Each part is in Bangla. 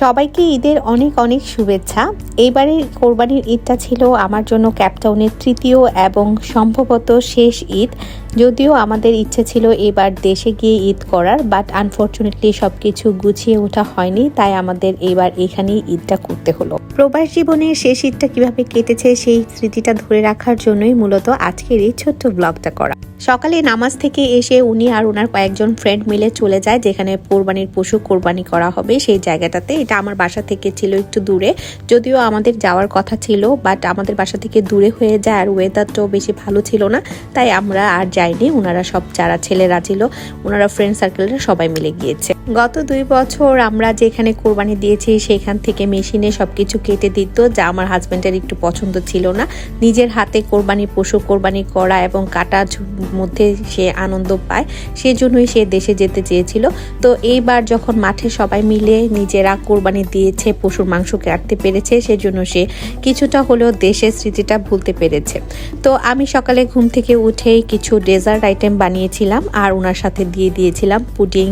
সবাইকে ঈদের অনেক অনেক শুভেচ্ছা। এইবারের কোরবানির ঈদটা ছিল আমার জন্য ক্যাপটাউনের তৃতীয় এবং সম্ভবত শেষ ঈদ। যদিও আমাদের ইচ্ছে ছিল এবার দেশে গিয়ে ঈদ করার, বাট আনফর্চুনেটলি সব কিছু গুছিয়ে ওঠা হয়নি, তাই আমাদের এবার এখানেই ঈদটা করতে হলো। প্রবাস জীবনের শেষ ঈদটা কিভাবে কেটেছে সেই স্মৃতিটা ধরে রাখার জন্যই মূলত আজকের এই ছোট্ট ব্লগটা করা। সকালে নামাজ থেকে এসে উনি আর ওনার কয়েকজন ফ্রেন্ড মিলে চলে যায় যেখানে কোরবানির পশু কোরবানি করা হবে সেই জায়গাটাতে। এটা আমার বাসা থেকে ছিল একটু দূরে, যদিও আমাদের যাওয়ার কথা ছিল, বাট আমাদের বাসা থেকে দূরে হয়ে যায় আর ওয়েদারটাও বেশি ভালো ছিল না, তাই আমরা আর যাইনি। ওনারা সব যারা ছেলেরা ছিল ওনারা ফ্রেন্ড সার্কেলরা সবাই মিলে গিয়েছে। গত 2 বছর আমরা যেখানে কোরবানি দিয়েছি সেখান থেকে মেশিনে সবকিছু কেটে দিত, যা আমার হাজবেন্ডের একটু পছন্দ ছিল না। নিজের হাতে কোরবানির পশু কোরবানি করা এবং কাটার মধ্যে সে আনন্দ পায়, সেজন্যই সে দেশে যেতে চেয়েছিল। তো এইবার যখন মাঠে সবাই মিলে নিজেরা কোরবানি দিয়েছে, পশুর মাংস কাটতে পেরেছে, সেজন্য সে কিছুটা হলেও দেশের স্মৃতিটা ভুলতে পেরেছে। তো আমি সকালে ঘুম থেকে উঠেই কিছু ডেজার্ট আইটেম বানিয়েছিলাম আর ওনার সাথে দিয়ে দিয়েছিলাম পুডিং,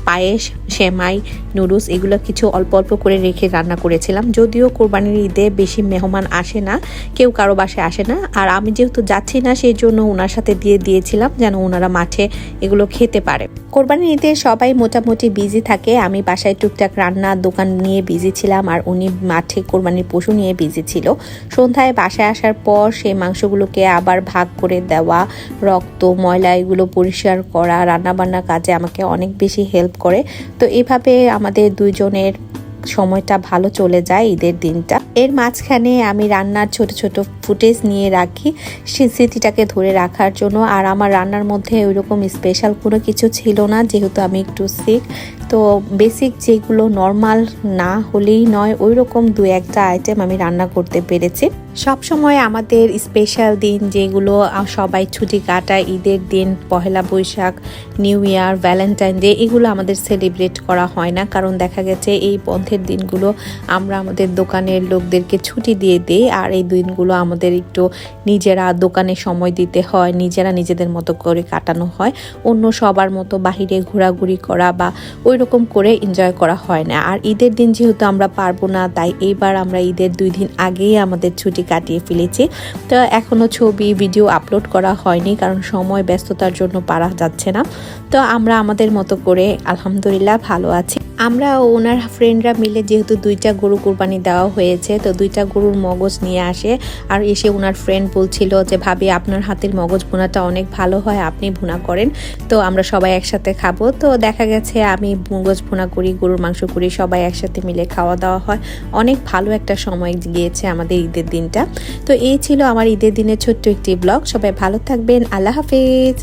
পায়েস, সেমাই, নুডলস, এগুলো কিছু অল্প অল্প করে রেখে রান্না করেছিলাম। যদিও কোরবানির ঈদে বেশি মেহমান আসে না, কেউ কারো বাসায় আসে না, আর আমি যেহেতু যাচ্ছি না সেই জন্য ওনার সাথে দিয়েছিলাম যেন ওনারা মাঠে এগুলো খেতে পারে। কোরবানির ঈদে সবাই মোটামুটি বিজি থাকে, আমি বাসায় টুকটাক রান্নার দোকান নিয়ে বিজি ছিলাম আর উনি মাঠে কোরবানির পশু নিয়ে বিজি ছিল। সন্ধ্যায় বাসায় আসার পর সেই মাংসগুলোকে আবার ভাগ করে দেওয়া, রক্ত ময়লা এগুলো পরিষ্কার করা, রান্নাবান্নার কাজে আমাকে অনেক বেশি হেল্প করে। তো এইভাবে আমাদের দুইজনের সময়টা ভালো চলে যায় ঈদের দিনটা। এর মাঝখানে আমি রান্নার ছোট ছোট ফুটেজ নিয়ে রাখি সেই স্মৃতিটাকে ধরে রাখার জন্য। আর আমার রান্নার মধ্যে ওইরকম স্পেশাল কোনো কিছু ছিল না, যেহেতু আমি একটু সিক। তো বেসিক যেগুলো নর্মাল না হলেই নয় ওই রকম 2-1টা আইটেম আমি রান্না করতে পেরেছি। সব সময় আমাদের স্পেশাল দিন যেগুলো সবাই ছুটি কাটায়, ঈদের দিন, Pohela Boishakh, new year, Valentine day, এগুলো আমাদের সেলিব্রেট করা হয় না, কারণ দেখা গেছে এই বন্ধের দিনগুলো আমরা আমাদের দোকানের লোকদেরকে ছুটি দিয়ে দিই আর এই দিনগুলো আমাদের একটু নিজেরা দোকানে সময় দিতে হয়, নিজেরা নিজেদের মতো করে কাটানো হয়। অন্য সবার মতো বাহিরে ঘোরাঘুরি করা বা ওই রকম করে এনজয় করা হয় না। আর ঈদের দিন যেহেতু আমরা পারবো না, তাই এইবার আমরা ঈদের 2 দিন আগেই আমাদের ছুটি কাটিয়ে ফেলেছি। তো এখনো ছবি ভিডিও আপলোড করা হয়নি, কারণ সময় ব্যস্ততার জন্য পারা যাচ্ছে না। তো আমরা আমাদের মতো করে আলহামদুলিল্লাহ ভালো আছি। আমরা ওনার ফ্রেন্ডরা মিলে যেহেতু 2টা গরু কোরবানি দেওয়া হয়েছে, তো 2টা গরুর মগজ নিয়ে আসে আর এসে ওনার ফ্রেন্ড বলছিল যে ভাবি আপনার হাতের মগজ ভুনাটা অনেক ভালো হয়, আপনি ভুনা করেন, তো আমরা সবাই একসাথে খাবো। তো দেখা গেছে আমি মগজ ভুনা করি, গরুর মাংস করি, সবাই একসাথে মিলে খাওয়া দাওয়া হয়। অনেক ভালো একটা সময় গিয়েছে আমাদের ঈদের দিনটা। তো এই ছিল আমার ঈদের দিনের ছোট্ট একটি ব্লগ। সবাই ভালো থাকবেন, আল্লাহ হাফেজ।